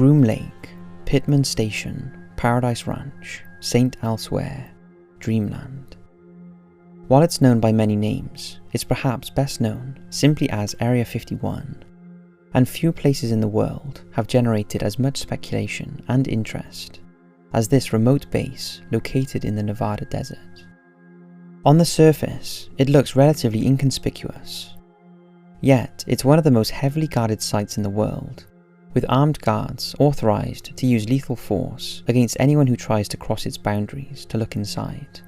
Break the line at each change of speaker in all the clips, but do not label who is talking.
Groom Lake, Pittman Station, Paradise Ranch, St. Elsewhere, Dreamland. While it's known by many names, it's perhaps best known simply as Area 51, and few places in the world have generated as much speculation and interest as this remote base located in the Nevada desert. On the surface, it looks relatively inconspicuous, yet it's one of the most heavily guarded sites in the world, with armed guards authorized to use lethal force against anyone who tries to cross its boundaries to look inside.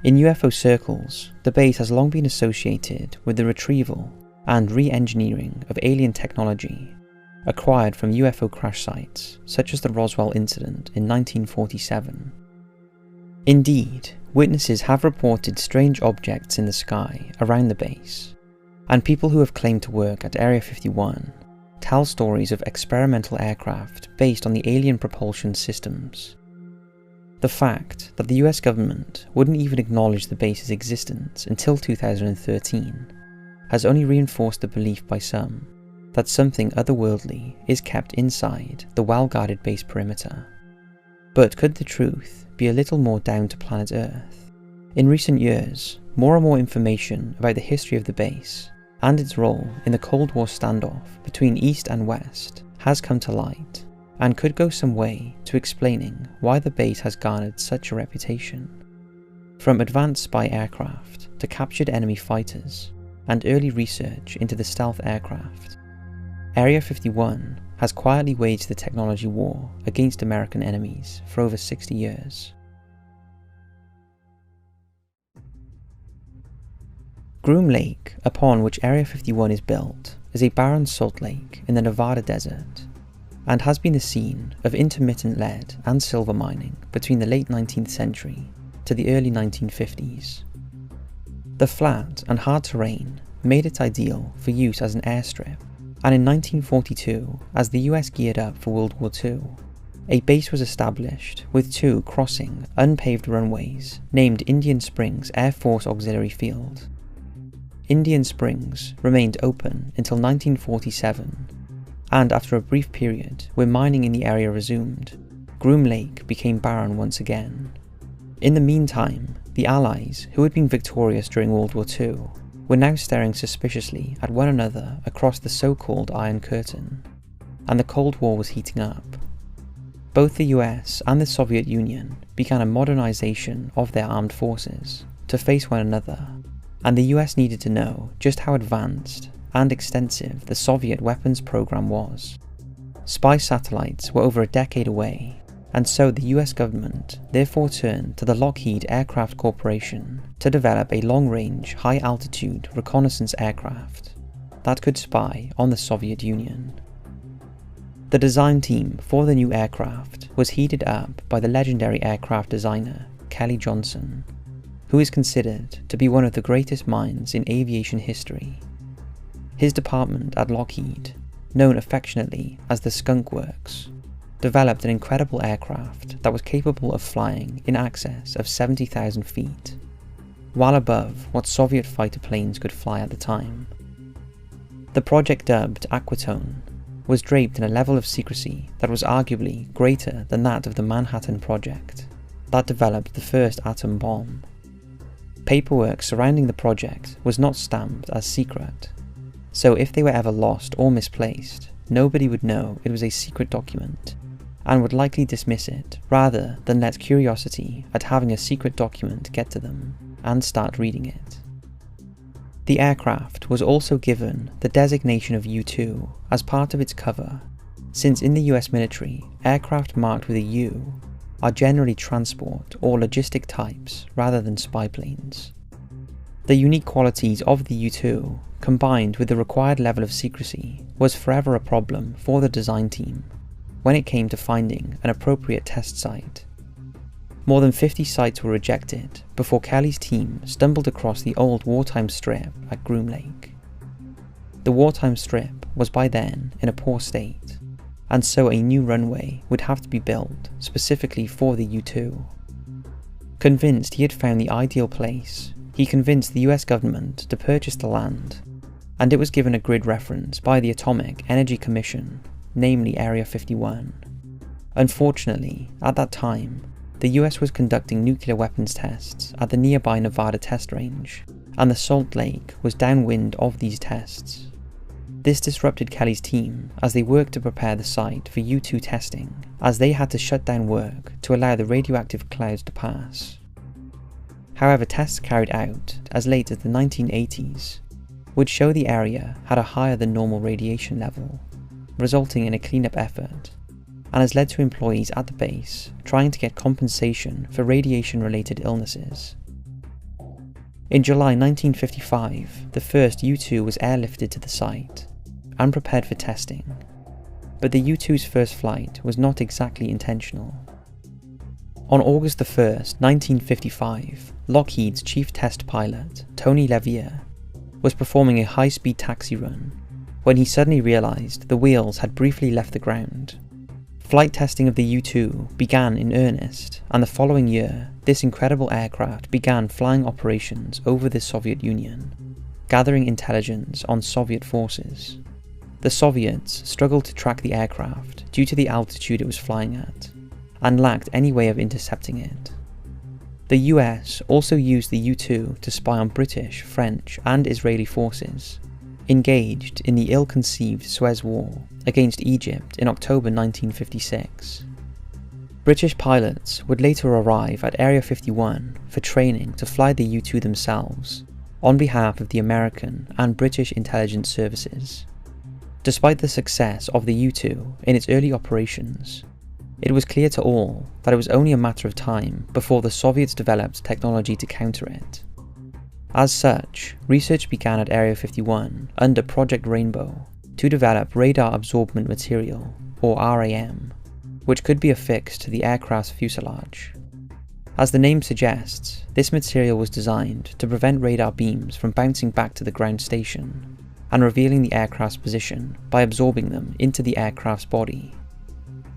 In UFO circles, the base has long been associated with the retrieval and re-engineering of alien technology acquired from UFO crash sites such as the Roswell incident in 1947. Indeed, witnesses have reported strange objects in the sky around the base, and people who have claimed to work at Area 51 tell stories of experimental aircraft based on the alien propulsion systems. The fact that the US government wouldn't even acknowledge the base's existence until 2013 has only reinforced the belief by some that something otherworldly is kept inside the well-guarded base perimeter. But could the truth be a little more down to planet Earth? In recent years, more and more information about the history of the base and its role in the Cold War standoff between East and West has come to light, and could go some way to explaining why the base has garnered such a reputation. From advanced spy aircraft to captured enemy fighters and early research into the stealth aircraft, Area 51 has quietly waged the technology war against American enemies for over 60 years. Groom Lake, upon which Area 51 is built, is a barren salt lake in the Nevada desert, and has been the scene of intermittent lead and silver mining between the late 19th century to the early 1950s. The flat and hard terrain made it ideal for use as an airstrip, and in 1942, as the US geared up for World War II, a base was established with two crossing, unpaved runways named Indian Springs Air Force Auxiliary Field. Indian Springs remained open until 1947, and after a brief period where mining in the area resumed, Groom Lake became barren once again. In the meantime, the Allies, who had been victorious during World War II, were now staring suspiciously at one another across the so-called Iron Curtain, and the Cold War was heating up. Both the US and the Soviet Union began a modernization of their armed forces to face one another, and the US needed to know just how advanced and extensive the Soviet weapons program was. Spy satellites were over a decade away, and so the US government therefore turned to the Lockheed Aircraft Corporation to develop a long-range, high-altitude reconnaissance aircraft that could spy on the Soviet Union. The design team for the new aircraft was headed up by the legendary aircraft designer Kelly Johnson, who is considered to be one of the greatest minds in aviation history. His department at Lockheed, known affectionately as the Skunk Works, developed an incredible aircraft that was capable of flying in excess of 70,000 feet, well above what Soviet fighter planes could fly at the time. The project, dubbed Aquatone, was draped in a level of secrecy that was arguably greater than that of the Manhattan Project, that developed the first atom bomb. Paperwork surrounding the project was not stamped as secret, so if they were ever lost or misplaced, nobody would know it was a secret document, and would likely dismiss it rather than let curiosity at having a secret document get to them and start reading it. The aircraft was also given the designation of U-2 as part of its cover, since in the US military, aircraft marked with a U are generally transport or logistic types rather than spy planes. The unique qualities of the U-2, combined with the required level of secrecy, was forever a problem for the design team when it came to finding an appropriate test site. More than 50 sites were rejected before Kelly's team stumbled across the old wartime strip at Groom Lake. The wartime strip was by then in a poor state, and so a new runway would have to be built specifically for the U-2. Convinced he had found the ideal place, he convinced the US government to purchase the land, and it was given a grid reference by the Atomic Energy Commission, namely Area 51. Unfortunately, at that time, the US was conducting nuclear weapons tests at the nearby Nevada test range, and the Salt Lake was downwind of these tests. This disrupted Kelly's team as they worked to prepare the site for U-2 testing, as they had to shut down work to allow the radioactive clouds to pass. However, tests carried out as late as the 1980s would show the area had a higher than normal radiation level, resulting in a cleanup effort, and has led to employees at the base trying to get compensation for radiation-related illnesses. In July 1955, the first U-2 was airlifted to the site and prepared for testing, but the U-2's first flight was not exactly intentional. On August 1st, 1955, Lockheed's chief test pilot, Tony Levier, was performing a high-speed taxi run when he suddenly realized the wheels had briefly left the ground. Flight testing of the U-2 began in earnest, and the following year, this incredible aircraft began flying operations over the Soviet Union, gathering intelligence on Soviet forces. The Soviets struggled to track the aircraft due to the altitude it was flying at, and lacked any way of intercepting it. The US also used the U-2 to spy on British, French, and Israeli forces, engaged in the ill-conceived Suez War against Egypt in October 1956. British pilots would later arrive at Area 51 for training to fly the U-2 themselves, on behalf of the American and British intelligence services. Despite the success of the U-2 in its early operations, it was clear to all that it was only a matter of time before the Soviets developed technology to counter it. As such, research began at Area 51 under Project Rainbow to develop radar absorbent material, or RAM, which could be affixed to the aircraft's fuselage. As the name suggests, this material was designed to prevent radar beams from bouncing back to the ground station and revealing the aircraft's position by absorbing them into the aircraft's body.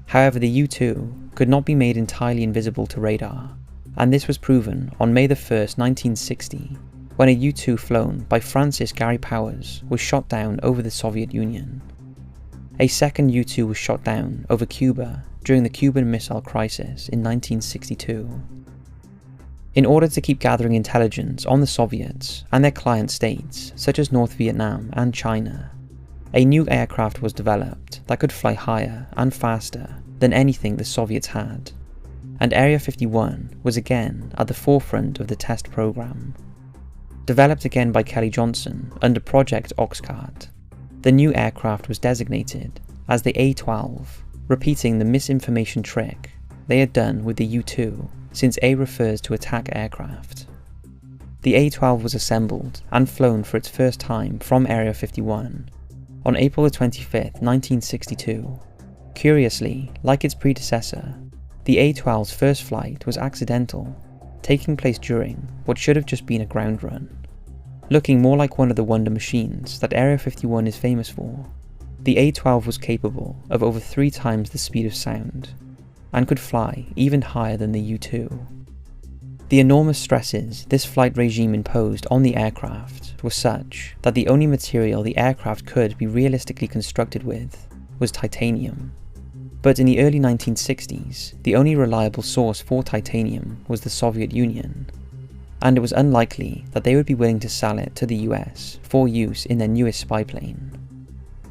However, the U-2 could not be made entirely invisible to radar, and this was proven on May 1st, 1960, when a U-2 flown by Francis Gary Powers was shot down over the Soviet Union. A second U-2 was shot down over Cuba during the Cuban Missile Crisis in 1962. In order to keep gathering intelligence on the Soviets and their client states such as North Vietnam and China, a new aircraft was developed that could fly higher and faster than anything the Soviets had, and Area 51 was again at the forefront of the test program. Developed again by Kelly Johnson under Project Oxcart, the new aircraft was designated as the A-12, repeating the misinformation trick they had done with the U-2, since A refers to attack aircraft. The A-12 was assembled and flown for its first time from Area 51 on April 25, 1962. Curiously, like its predecessor, the A-12's first flight was accidental, taking place during what should have just been a ground run. Looking more like one of the wonder machines that Area 51 is famous for, the A-12 was capable of over 3 times the speed of sound, and could fly even higher than the U-2. The enormous stresses this flight regime imposed on the aircraft were such that the only material the aircraft could be realistically constructed with was titanium. But in the early 1960s, the only reliable source for titanium was the Soviet Union, and it was unlikely that they would be willing to sell it to the US for use in their newest spy plane.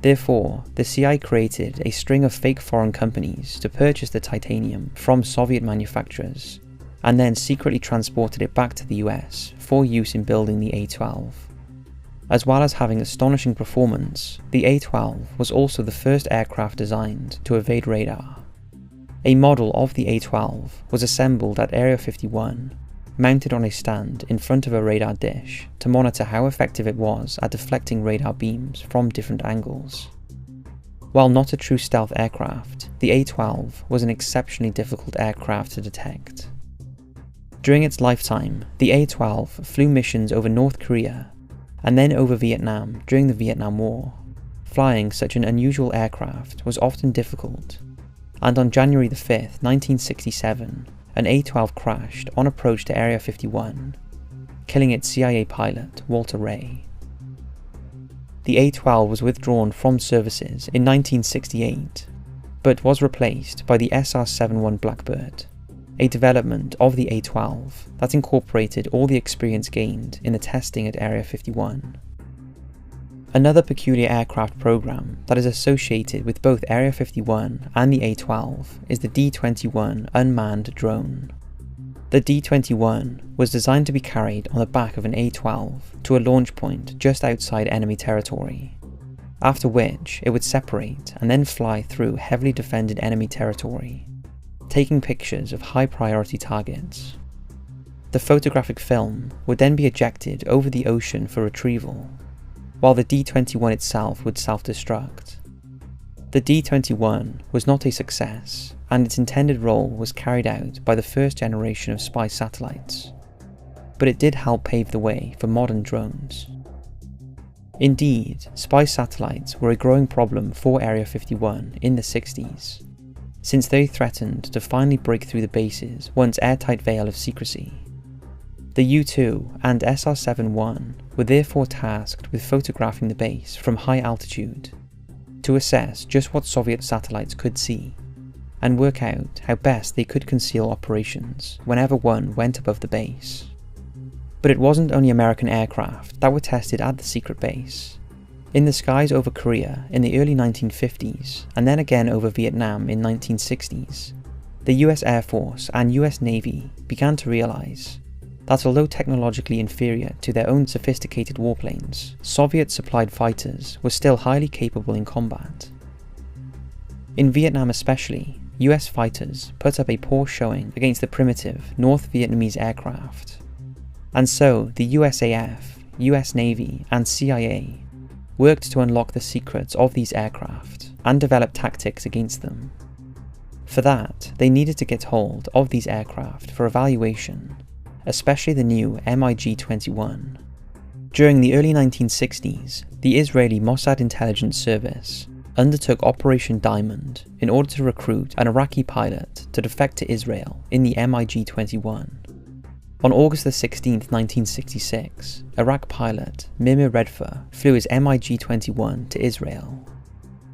Therefore, the CIA created a string of fake foreign companies to purchase the titanium from Soviet manufacturers, and then secretly transported it back to the US for use in building the A-12. As well as having astonishing performance, the A-12 was also the first aircraft designed to evade radar. A model of the A-12 was assembled at Area 51, mounted on a stand in front of a radar dish to monitor how effective it was at deflecting radar beams from different angles. While not a true stealth aircraft, the A-12 was an exceptionally difficult aircraft to detect. During its lifetime, the A-12 flew missions over North Korea and then over Vietnam during the Vietnam War. Flying such an unusual aircraft was often difficult, and on January 5, 1967, an A-12 crashed on approach to Area 51, killing its CIA pilot, Walter Ray. the A-12 was withdrawn from services in 1968, but was replaced by the SR-71 Blackbird, a development of the A-12 that incorporated all the experience gained in the testing at Area 51. Another peculiar aircraft program that is associated with both Area 51 and the A-12 is the D-21 unmanned drone. The D-21 was designed to be carried on the back of an A-12 to a launch point just outside enemy territory, after which it would separate and then fly through heavily defended enemy territory, taking pictures of high priority targets. The photographic film would then be ejected over the ocean for retrieval, while the D-21 itself would self-destruct. The D-21 was not a success, and its intended role was carried out by the first generation of spy satellites, but it did help pave the way for modern drones. Indeed, spy satellites were a growing problem for Area 51 in the 60s, since they threatened to finally break through the base's once airtight veil of secrecy. The U-2 and SR-71 were therefore tasked with photographing the base from high altitude to assess just what Soviet satellites could see, and work out how best they could conceal operations whenever one went above the base. But it wasn't only American aircraft that were tested at the secret base. In the skies over Korea in the early 1950s, and then again over Vietnam in 1960s, the US Air Force and US Navy began to realise that although technologically inferior to their own sophisticated warplanes, Soviet-supplied fighters were still highly capable in combat. In Vietnam especially, US fighters put up a poor showing against the primitive North Vietnamese aircraft, and so the USAF, US Navy and CIA worked to unlock the secrets of these aircraft and develop tactics against them. For that, they needed to get hold of these aircraft for evaluation, especially the new MiG-21. During the early 1960s, the Israeli Mossad intelligence service undertook Operation Diamond in order to recruit an Iraqi pilot to defect to Israel in the MiG-21. On August 16, 1966, Iraq pilot Mimir Redfer flew his MiG-21 to Israel,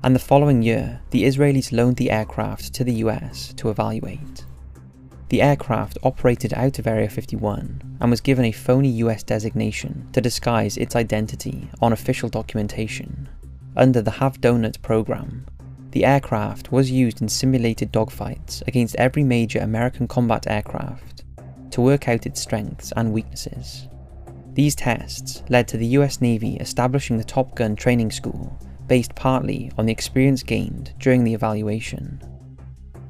and the following year the Israelis loaned the aircraft to the US to evaluate. The aircraft operated out of Area 51 and was given a phony US designation to disguise its identity on official documentation. Under the Have Donut program, the aircraft was used in simulated dogfights against every major American combat aircraft to work out its strengths and weaknesses. These tests led to the US Navy establishing the Top Gun training school, based partly on the experience gained during the evaluation.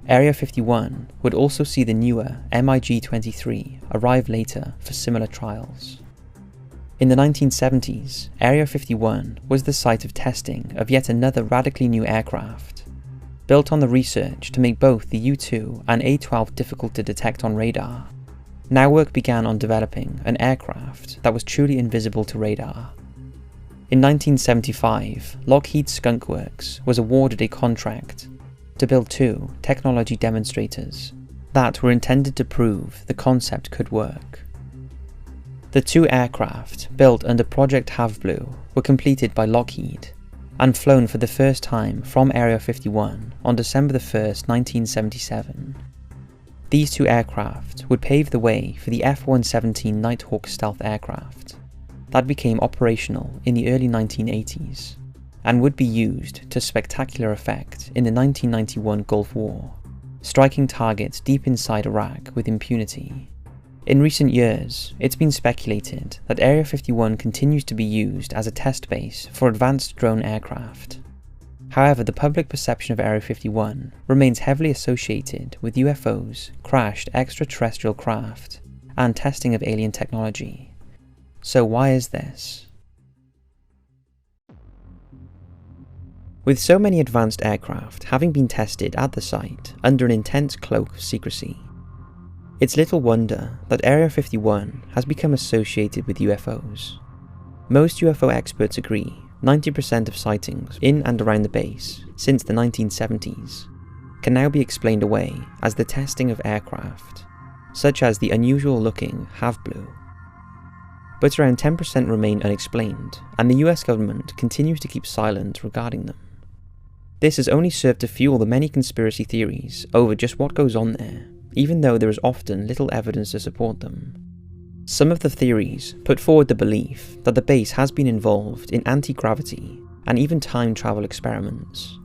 Area 51 would also see the newer MiG-23 arrive later for similar trials. In the 1970s, Area 51 was the site of testing of yet another radically new aircraft, built on the research to make both the U-2 and A-12 difficult to detect on radar. Now work began on developing an aircraft that was truly invisible to radar. In 1975, Lockheed Skunk Works was awarded a contract to build 2 technology demonstrators that were intended to prove the concept could work. The 2 aircraft, built under Project Have-Blue, were completed by Lockheed and flown for the first time from Area 51 on December 1, 1977. These 2 aircraft would pave the way for the F-117 Nighthawk stealth aircraft that became operational in the early 1980s and would be used to spectacular effect in the 1991 Gulf War, striking targets deep inside Iraq with impunity. In recent years, it's been speculated that Area 51 continues to be used as a test base for advanced drone aircraft. However, the public perception of Area 51 remains heavily associated with UFOs, crashed extraterrestrial craft, and testing of alien technology. So why is this? With so many advanced aircraft having been tested at the site under an intense cloak of secrecy, it's little wonder that Area 51 has become associated with UFOs. Most UFO experts agree 90% of sightings in and around the base since the 1970s can now be explained away as the testing of aircraft, such as the unusual looking Have-Blue. but around 10% remain unexplained, and the US government continues to keep silent regarding them. This has only served to fuel the many conspiracy theories over just what goes on there, even though there is often little evidence to support them. Some of the theories put forward the belief that the base has been involved in anti-gravity and even time travel experiments.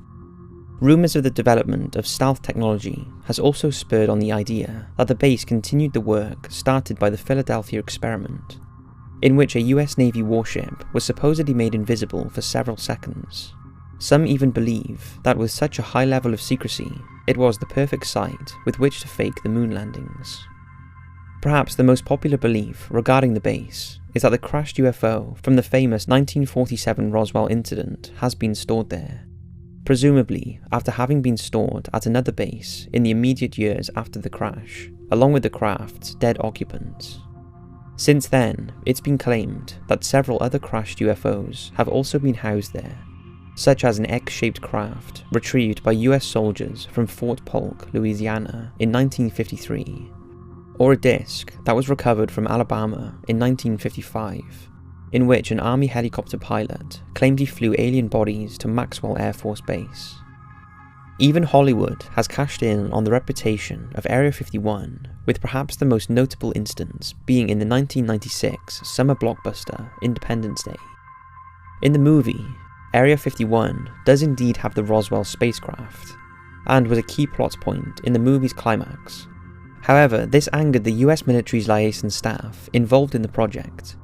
Rumours of the development of stealth technology has also spurred on the idea that the base continued the work started by the Philadelphia experiment, in which a US Navy warship was supposedly made invisible for several seconds. Some even believe that with such a high level of secrecy, it was the perfect site with which to fake the moon landings. Perhaps the most popular belief regarding the base is that the crashed UFO from the famous 1947 Roswell incident has been stored there, presumably after having been stored at another base in the immediate years after the crash, along with the craft's dead occupants. Since then, it's been claimed that several other crashed UFOs have also been housed there, such as an X-shaped craft retrieved by US soldiers from Fort Polk, Louisiana in 1953, or a disc that was recovered from Alabama in 1955, in which an Army helicopter pilot claimed he flew alien bodies to Maxwell Air Force Base. Even Hollywood has cashed in on the reputation of Area 51, with perhaps the most notable instance being in the 1996 summer blockbuster Independence Day. In the movie, Area 51 does indeed have the Roswell spacecraft, and was a key plot point in the movie's climax. However, this angered the US military's liaison staff involved in the project,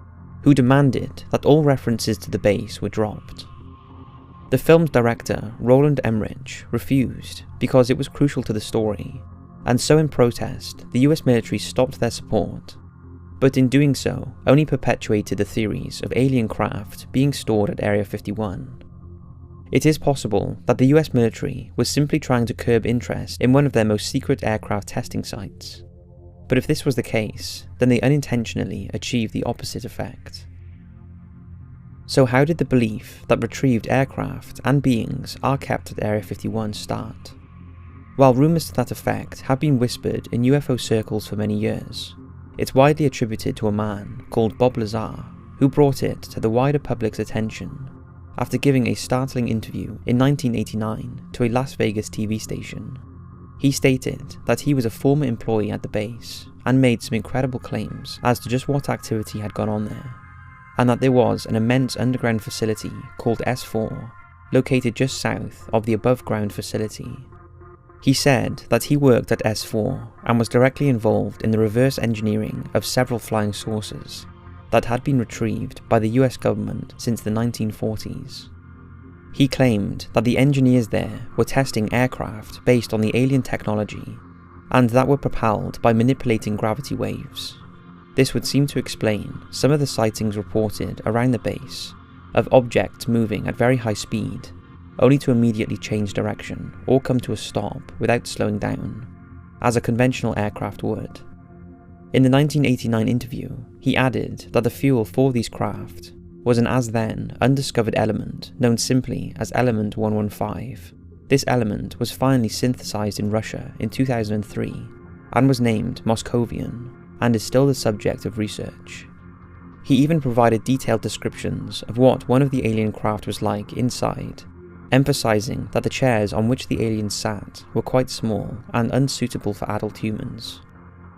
who demanded that all references to the base were dropped. The film's director, Roland Emmerich, refused because it was crucial to the story, and so in protest, the US military stopped their support, but in doing so, only perpetuated the theories of alien craft being stored at Area 51. It is possible that the US military was simply trying to curb interest in one of their most secret aircraft testing sites, but if this was the case, then they unintentionally achieved the opposite effect. So how did the belief that retrieved aircraft and beings are kept at Area 51 start? While rumours to that effect have been whispered in UFO circles for many years, it's widely attributed to a man called Bob Lazar, who brought it to the wider public's attention after giving a startling interview in 1989 to a Las Vegas TV station. He stated that he was a former employee at the base and made some incredible claims as to just what activity had gone on there, and that there was an immense underground facility called S4, located just south of the above-ground facility. He said that he worked at S4 and was directly involved in the reverse engineering of several flying saucers that had been retrieved by the US government since the 1940s. He claimed that the engineers there were testing aircraft based on the alien technology, and that were propelled by manipulating gravity waves. This would seem to explain some of the sightings reported around the base of objects moving at very high speed, only to immediately change direction or come to a stop without slowing down, as a conventional aircraft would. In the 1989 interview, he added that the fuel for these craft was an as-then undiscovered element known simply as Element 115. This element was finally synthesized in Russia in 2003 and was named Moscovian, and is still the subject of research. He even provided detailed descriptions of what one of the alien craft was like inside, emphasizing that the chairs on which the aliens sat were quite small and unsuitable for adult humans.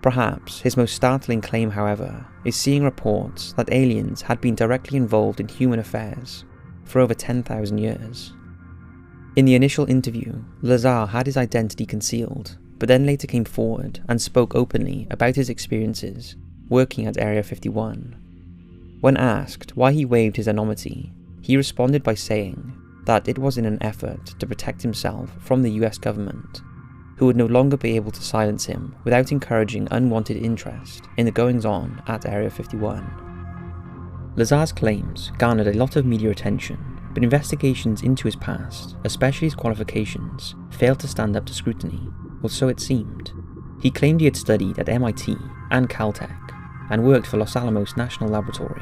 Perhaps his most startling claim, however, is seeing reports that aliens had been directly involved in human affairs for over 10,000 years. In the initial interview, Lazar had his identity concealed, but then later came forward and spoke openly about his experiences working at Area 51. When asked why he waived his anonymity, he responded by saying that it was in an effort to protect himself from the US government, who would no longer be able to silence him without encouraging unwanted interest in the goings-on at Area 51. Lazar's claims garnered a lot of media attention, but investigations into his past, especially his qualifications, failed to stand up to scrutiny, or so it seemed. He claimed he had studied at MIT and Caltech, and worked for Los Alamos National Laboratory,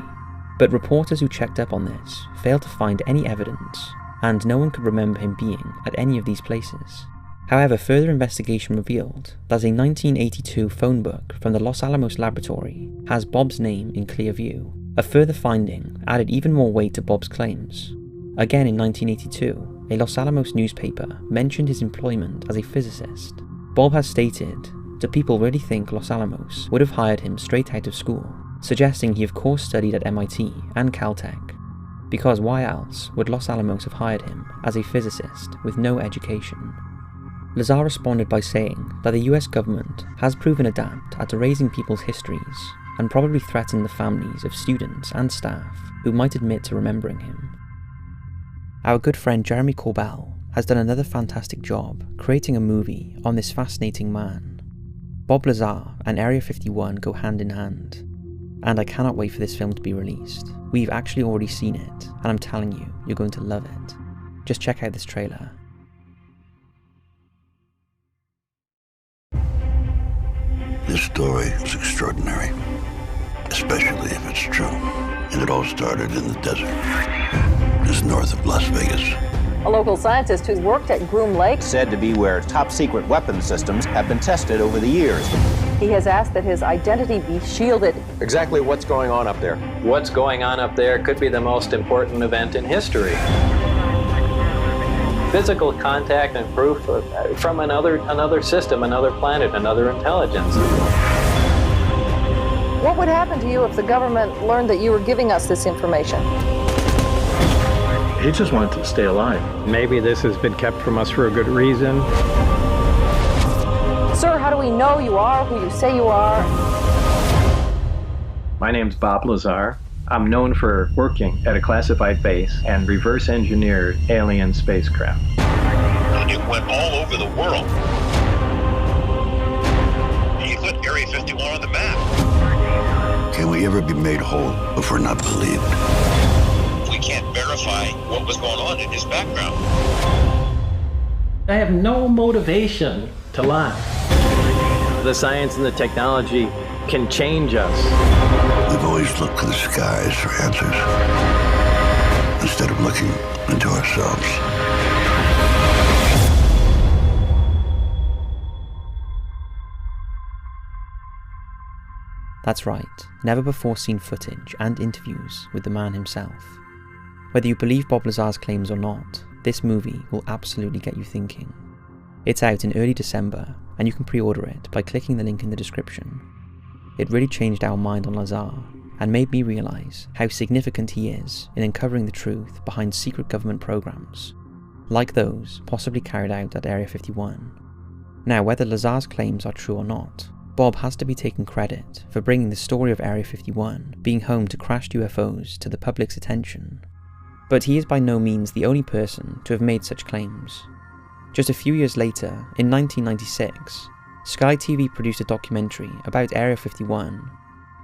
but reporters who checked up on this failed to find any evidence, and no one could remember him being at any of these places. However, further investigation revealed that a 1982 phone book from the Los Alamos Laboratory has Bob's name in clear view, A further finding added even more weight to Bob's claims. Again in 1982, a Los Alamos newspaper mentioned his employment as a physicist. Bob has stated, "Do people really think Los Alamos would have hired him straight out of school?" suggesting he of course studied at MIT and Caltech, because why else would Los Alamos have hired him as a physicist with no education? Lazar responded by saying that the US government has proven adept at erasing people's histories and probably threatened the families of students and staff who might admit to remembering him. Our good friend Jeremy Corbell has done another fantastic job creating a movie on this fascinating man. Bob Lazar and Area 51 go hand in hand, and I cannot wait for this film to be released. We've actually already seen it, and I'm telling you, you're going to love it. Just check out this trailer.
This story is extraordinary, especially if it's true. And it all started in the desert, just north of Las Vegas.
A local scientist who's worked at Groom Lake
said to be where top-secret weapons systems have been tested over the years.
He has asked that his identity be shielded.
Exactly what's going on up there?
What's going on up there could be the most important event in history. Physical contact and proof from another system, another planet, another intelligence.
What would happen to you if the government learned that you were giving us this information?
He just wanted to stay alive.
Maybe this has been kept from us for a good reason.
Sir, how do we know you are who you say you are?
My name's Bob Lazar. I'm known for working at a classified base and reverse engineered alien spacecraft.
It went all over the world. He put Area 51 on the map.
Can we ever be made whole if we're not believed?
We can't verify what was going on in his background.
I have no motivation to lie. The science and the technology can change us.
We've always looked to the skies for answers, instead of looking into ourselves.
That's right, never before seen footage and interviews with the man himself. Whether you believe Bob Lazar's claims or not, this movie will absolutely get you thinking. It's out in early December, and you can pre-order it by clicking the link in the description. It really changed our mind on Lazar, and made me realise how significant he is in uncovering the truth behind secret government programs, like those possibly carried out at Area 51. Now, whether Lazar's claims are true or not, Bob has to be taken credit for bringing the story of Area 51 being home to crashed UFOs to the public's attention. But he is by no means the only person to have made such claims. Just a few years later, in 1996, Sky TV produced a documentary about Area 51,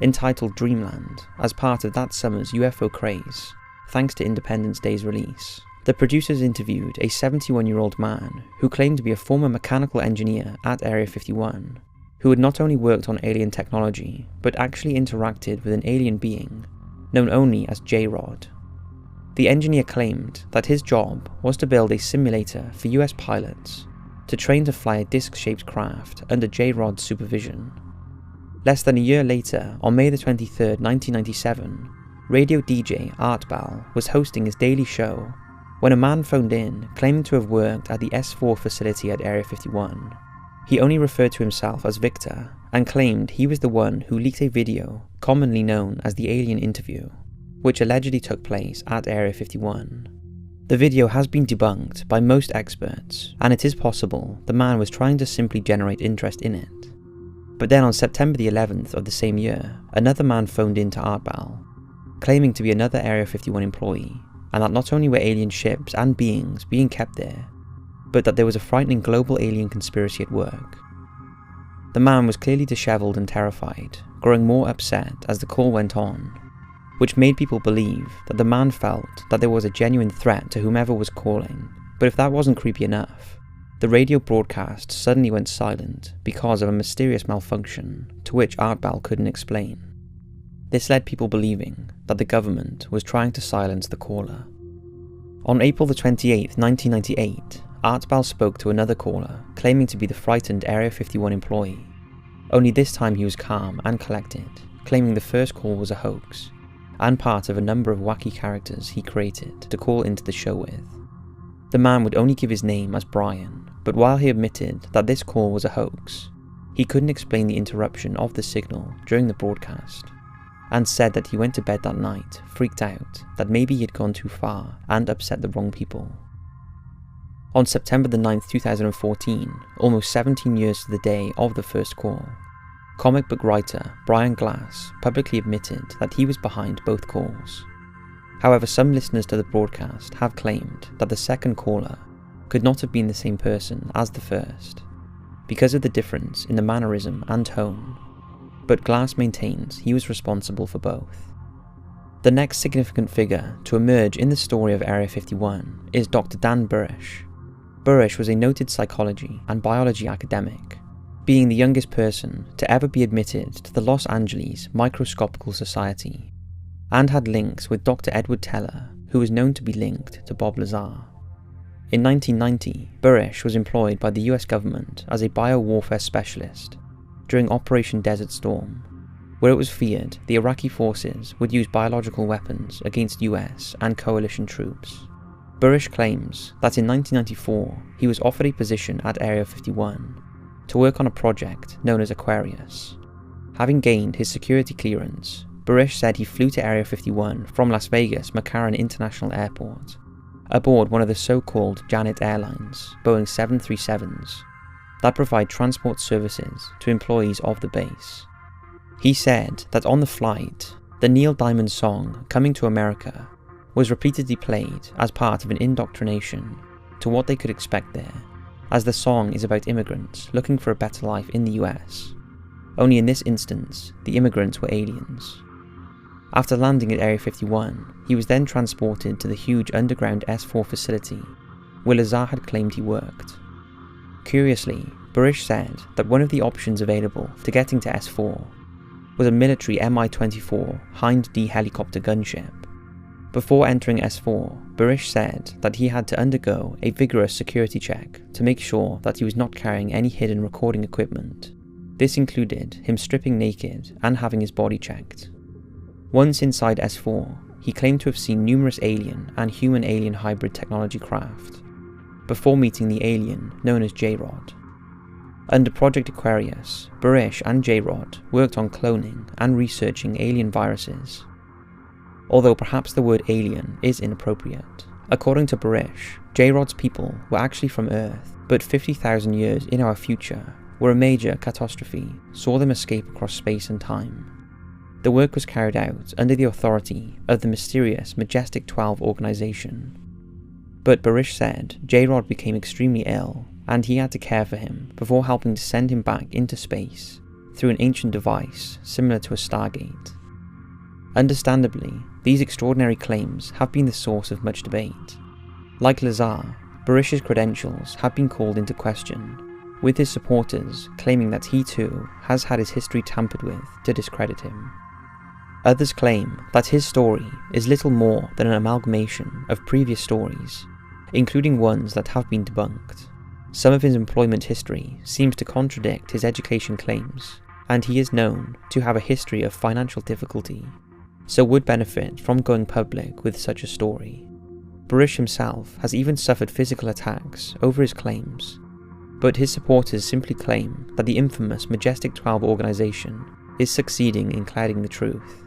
entitled Dreamland, as part of that summer's UFO craze, thanks to Independence Day's release. The producers interviewed a 71-year-old man who claimed to be a former mechanical engineer at Area 51, who had not only worked on alien technology, but actually interacted with an alien being, known only as J-Rod. The engineer claimed that his job was to build a simulator for US pilots to train to fly a disc-shaped craft under J-Rod's supervision. Less than a year later, on May the 23rd, 1997, radio DJ Art Bal was hosting his daily show when a man phoned in claiming to have worked at the S4 facility at Area 51. He only referred to himself as Victor and claimed he was the one who leaked a video commonly known as the Alien Interview, which allegedly took place at Area 51. The video has been debunked by most experts, and it is possible the man was trying to simply generate interest in it. But then on September the 11th of the same year, another man phoned in to Art Bal, claiming to be another Area 51 employee, and that not only were alien ships and beings being kept there, but that there was a frightening global alien conspiracy at work. The man was clearly dishevelled and terrified, growing more upset as the call went on, which made people believe that the man felt that there was a genuine threat to whomever was calling. But if that wasn't creepy enough, the radio broadcast suddenly went silent because of a mysterious malfunction to which Art Bal couldn't explain. This led people believing that the government was trying to silence the caller. On April the 28th, 1998, Art Bal spoke to another caller, claiming to be the frightened Area 51 employee. Only this time he was calm and collected, claiming the first call was a hoax. and part of a number of wacky characters he created to call into the show with. The man would only give his name as Brian, but while he admitted that this call was a hoax, he couldn't explain the interruption of the signal during the broadcast, and said that he went to bed that night freaked out that maybe he had gone too far and upset the wrong people. On September the 9th, 2014, almost 17 years to the day of the first call, comic book writer Brian Glass publicly admitted that he was behind both calls. However, some listeners to the broadcast have claimed that the second caller could not have been the same person as the first, because of the difference in the mannerism and tone, but Glass maintains he was responsible for both. The next significant figure to emerge in the story of Area 51 is Dr. Dan Burish. Burish was a noted psychology and biology academic, being the youngest person to ever be admitted to the Los Angeles Microscopical Society, and had links with Dr. Edward Teller, who was known to be linked to Bob Lazar. In 1990, Burish was employed by the US government as a biowarfare specialist during Operation Desert Storm, where it was feared the Iraqi forces would use biological weapons against US and coalition troops. Burish claims that in 1994 he was offered a position at Area 51 to work on a project known as Aquarius. Having gained his security clearance, Burish said he flew to Area 51 from Las Vegas McCarran International Airport, aboard one of the so-called Janet Airlines Boeing 737s that provide transport services to employees of the base. He said that on the flight, the Neil Diamond song Coming to America was repeatedly played as part of an indoctrination to what they could expect there, as the song is about immigrants looking for a better life in the US. Only in this instance, the immigrants were aliens. After landing at Area 51, he was then transported to the huge underground S4 facility where Lazar had claimed he worked. Curiously, Burish said that one of the options available to getting to S4 was a military Mi-24 Hind D helicopter gunship. Before entering S4, Burish said that he had to undergo a vigorous security check to make sure that he was not carrying any hidden recording equipment. This included him stripping naked and having his body checked. Once inside S4, he claimed to have seen numerous alien and human-alien hybrid technology craft, before meeting the alien known as J-Rod. Under Project Aquarius, Burish and J-Rod worked on cloning and researching alien viruses, although perhaps the word alien is inappropriate. According to Burish, J-Rod's people were actually from Earth, but 50,000 years in our future, where a major catastrophe saw them escape across space and time. The work was carried out under the authority of the mysterious Majestic 12 organization. But Burish said J-Rod became extremely ill, and he had to care for him before helping to send him back into space through an ancient device similar to a Stargate. Understandably, these extraordinary claims have been the source of much debate. Like Lazar, Burish's credentials have been called into question, with his supporters claiming that he too has had his history tampered with to discredit him. Others claim that his story is little more than an amalgamation of previous stories, including ones that have been debunked. Some of his employment history seems to contradict his education claims, and he is known to have a history of financial difficulty, so would benefit from going public with such a story. Burish himself has even suffered physical attacks over his claims, but his supporters simply claim that the infamous Majestic 12 organization is succeeding in clouding the truth.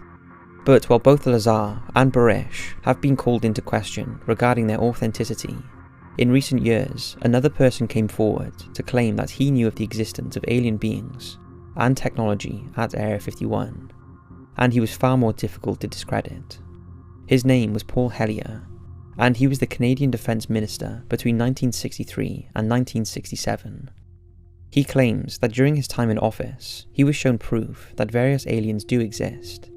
But while both Lazar and Burish have been called into question regarding their authenticity, in recent years another person came forward to claim that he knew of the existence of alien beings and technology at Area 51, and he was far more difficult to discredit. His name was Paul Hellyer, and he was the Canadian Defence Minister between 1963 and 1967. He claims that during his time in office, he was shown proof that various aliens do exist,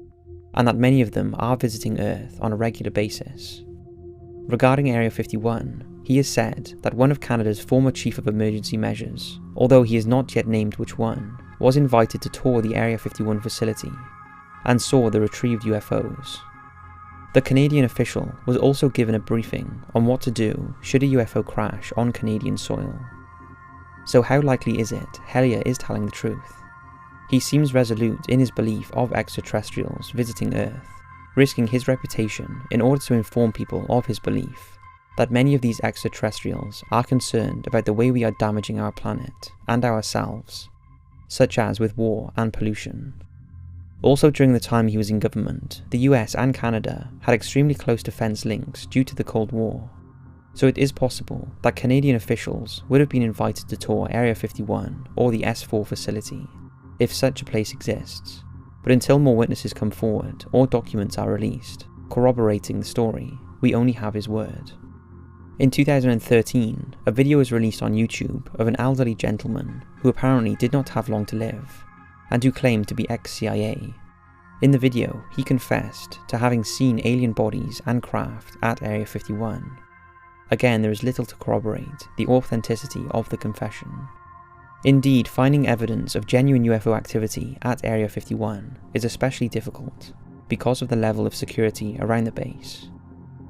and that many of them are visiting Earth on a regular basis. Regarding Area 51, he has said that one of Canada's former Chief of Emergency Measures, although he has not yet named which one, was invited to tour the Area 51 facility and saw the retrieved UFOs. The Canadian official was also given a briefing on what to do should a UFO crash on Canadian soil. So how likely is it Hellyer is telling the truth? He seems resolute in his belief of extraterrestrials visiting Earth, risking his reputation in order to inform people of his belief that many of these extraterrestrials are concerned about the way we are damaging our planet and ourselves, such as with war and pollution. Also during the time he was in government, the US and Canada had extremely close defence links due to the Cold War, so it is possible that Canadian officials would have been invited to tour Area 51 or the S4 facility, if such a place exists, but until more witnesses come forward or documents are released corroborating the story, we only have his word. In 2013, a video was released on YouTube of an elderly gentleman who apparently did not have long to live, and who claimed to be ex-CIA. In the video, he confessed to having seen alien bodies and craft at Area 51. Again, there is little to corroborate the authenticity of the confession. Indeed, finding evidence of genuine UFO activity at Area 51 is especially difficult because of the level of security around the base.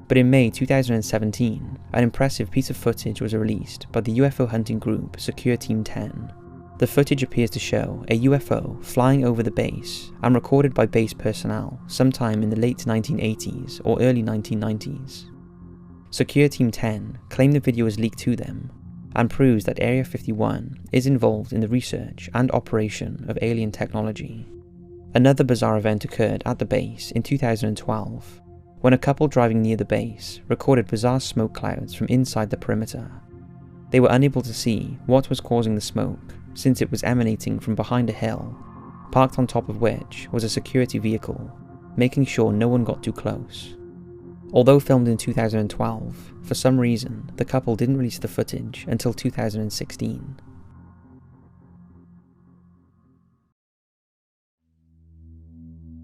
But in May 2017, an impressive piece of footage was released by the UFO hunting group Secure Team 10. The footage appears to show a UFO flying over the base and recorded by base personnel sometime in the late 1980s or early 1990s. Secure Team 10 claim the video was leaked to them and proves that Area 51 is involved in the research and operation of alien technology. Another bizarre event occurred at the base in 2012, when a couple driving near the base recorded bizarre smoke clouds from inside the perimeter. They were unable to see what was causing the smoke, since it was emanating from behind a hill, parked on top of which was a security vehicle, making sure no one got too close. Although filmed in 2012, for some reason the couple didn't release the footage until 2016.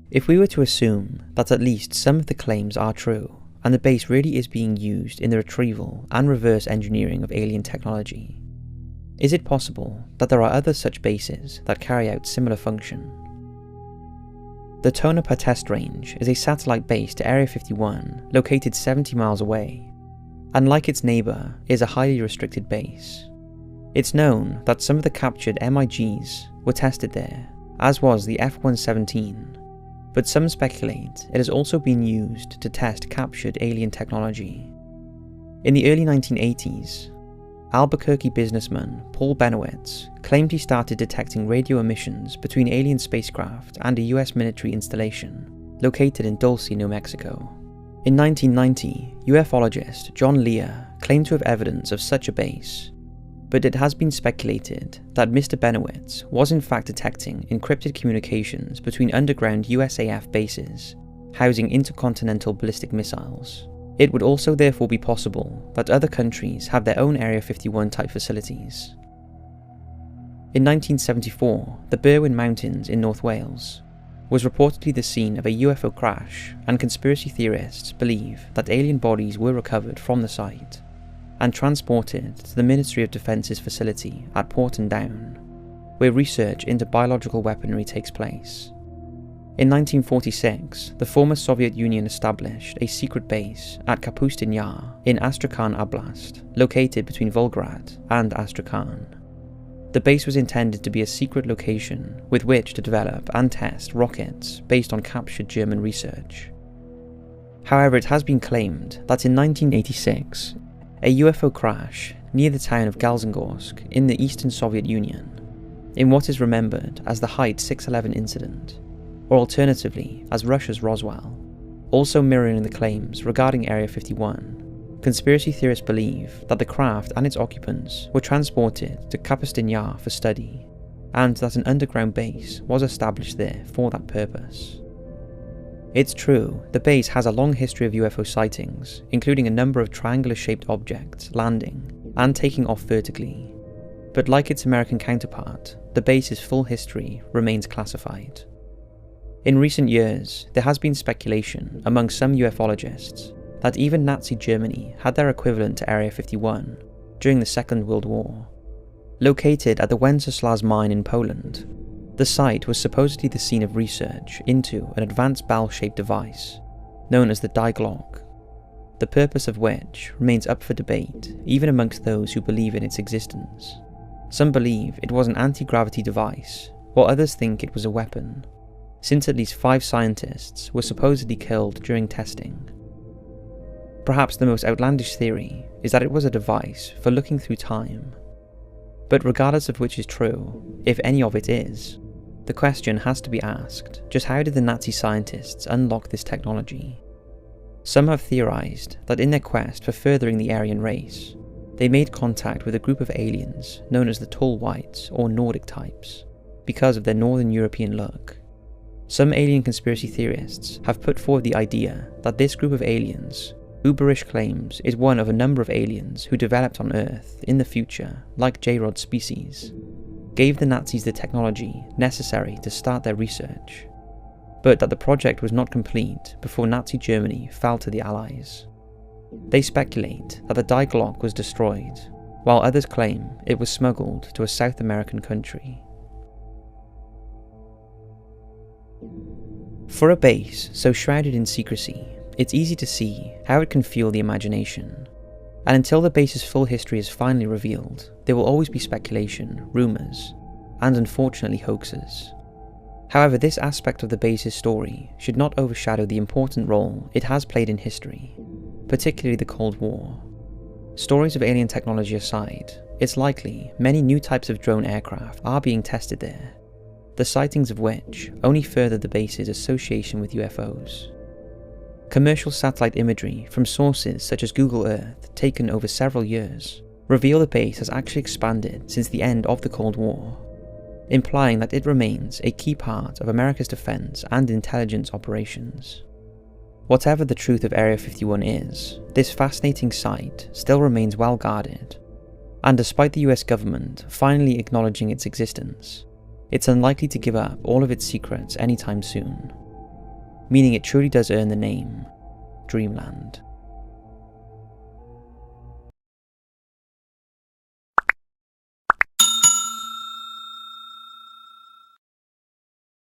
If we were to assume that at least some of the claims are true, and the base really is being used in the retrieval and reverse engineering of alien technology, is it possible that there are other such bases that carry out similar function? The Tonopah Test Range is a satellite base to Area 51 located 70 miles away, and like its neighbour, is a highly restricted base. It's known that some of the captured MiGs were tested there, as was the F-117, but some speculate it has also been used to test captured alien technology. In the early 1980s, Albuquerque businessman Paul Benowitz claimed he started detecting radio emissions between alien spacecraft and a US military installation located in Dulce, New Mexico. In 1990, ufologist John Lear claimed to have evidence of such a base, but it has been speculated that Mr. Benowitz was in fact detecting encrypted communications between underground USAF bases housing intercontinental ballistic missiles. It would also therefore be possible that other countries have their own Area 51 type facilities. In 1974, the Berwyn Mountains in North Wales was reportedly the scene of a UFO crash, and conspiracy theorists believe that alien bodies were recovered from the site and transported to the Ministry of Defence's facility at Porton Down, where research into biological weaponry takes place. In 1946, the former Soviet Union established a secret base at Kapustin Yar in Astrakhan Oblast, located between Volgograd and Astrakhan. The base was intended to be a secret location with which to develop and test rockets based on captured German research. However, it has been claimed that in 1986, a UFO crash near the town of Galzengorsk in the Eastern Soviet Union, in what is remembered as the Height 611 incident, or alternatively as Russia's Roswell, also mirroring the claims regarding Area 51. Conspiracy theorists believe that the craft and its occupants were transported to Kapustin Yar for study, and that an underground base was established there for that purpose. It's true, the base has a long history of UFO sightings, including a number of triangular-shaped objects landing and taking off vertically, but like its American counterpart, the base's full history remains classified. In recent years, there has been speculation among some ufologists that even Nazi Germany had their equivalent to Area 51 during the Second World War. Located at the Wenceslas mine in Poland, the site was supposedly the scene of research into an advanced bell-shaped device known as the Die Glock, the purpose of which remains up for debate even amongst those who believe in its existence. Some believe it was an anti-gravity device, while others think it was a weapon. since at least 5 scientists were supposedly killed during testing. Perhaps the most outlandish theory is that it was a device for looking through time. But regardless of which is true, if any of it is, the question has to be asked, just how did the Nazi scientists unlock this technology? Some have theorized that in their quest for furthering the Aryan race, they made contact with a group of aliens known as the Tall Whites or Nordic types, because of their Northern European look. Some alien conspiracy theorists have put forward the idea that this group of aliens, who Barish claims is one of a number of aliens who developed on Earth in the future, like J-Rod species, gave the Nazis the technology necessary to start their research, but that the project was not complete before Nazi Germany fell to the Allies. They speculate that the Die Glocke was destroyed, while others claim it was smuggled to a South American country. For a base so shrouded in secrecy, it's easy to see how it can fuel the imagination, and until the base's full history is finally revealed, there will always be speculation, rumours, and unfortunately hoaxes. However, this aspect of the base's story should not overshadow the important role it has played in history, particularly the Cold War. Stories of alien technology aside, it's likely many new types of drone aircraft are being tested there, the sightings of which only further the base's association with UFOs. Commercial satellite imagery from sources such as Google Earth, taken over several years, reveal the base has actually expanded since the end of the Cold War, implying that it remains a key part of America's defense and intelligence operations. Whatever the truth of Area 51 is, this fascinating site still remains well guarded, and despite the US government finally acknowledging its existence, it's unlikely to give up all of its secrets anytime soon, meaning it truly does earn the name Dreamland.